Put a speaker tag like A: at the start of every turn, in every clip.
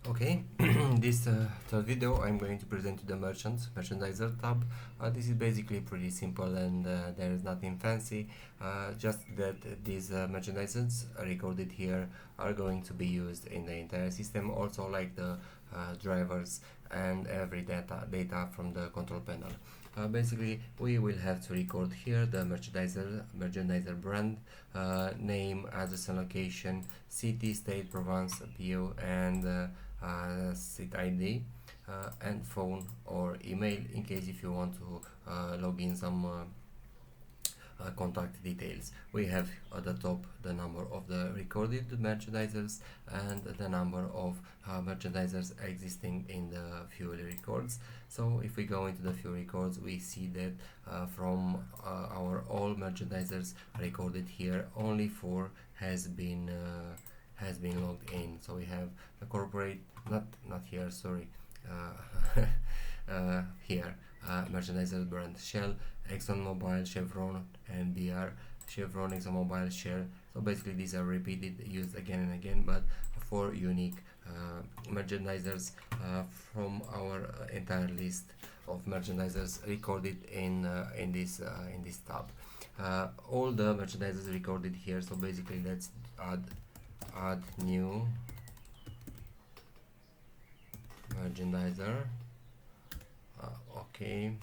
A: Okay, this third video I'm going to present you the merchandiser tab. This is basically pretty simple and there is nothing fancy, just that these merchandisers recorded here are going to be used in the entire system, also like the drivers and every data from the control panel. Basically, we will have to record here the merchandiser brand, name, address and location, city, state, province, PO, and site ID, and phone or email in case if you want to log in some contact details. We have at the top the number of the recorded merchandisers and the number of merchandisers existing in the few records. So if we go into the few records, we see that from our all merchandisers recorded here, only 4 has been logged in. So we have the corporate, not here, sorry, here, merchandiser brand Shell, ExxonMobil, Chevron, and BR, Chevron, ExxonMobil, Shell. So basically these are repeated, used again and again, but 4 unique merchandisers from our entire list of merchandisers recorded in this tab. All the merchandisers recorded here. So basically let's add new merchandiser. Okay,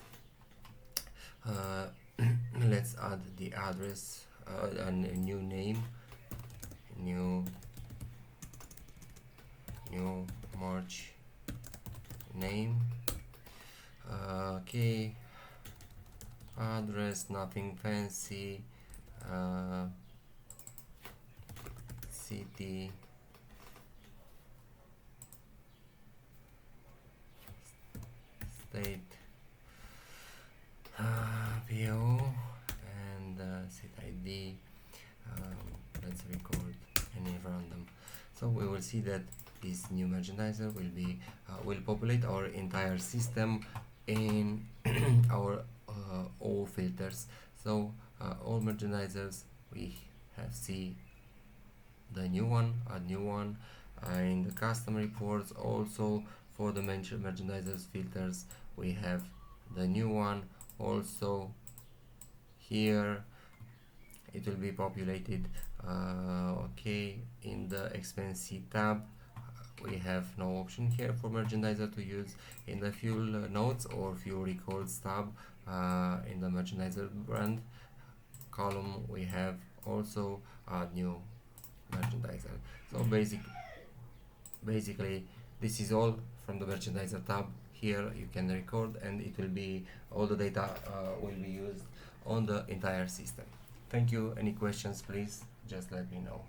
A: let's add the address and a new name, new merch name. Okay, address, nothing fancy. City, state, PO, and site ID. Let's record any random. So we will see that this new merchandiser will populate our entire system in our all filters. So all merchandisers we have the new one, a new one, in the custom reports. Also for the merchandisers filters we have the new one. Also here it will be populated. Okay, in the expense tab we have no option here for merchandiser to use. In the fuel notes or fuel records tab, in the merchandiser brand column we have also a new merchandiser. So basically this is all from the merchandiser tab. Here you can record and it will be all the data will be used on the entire system. Thank you. Any questions, please just let me know.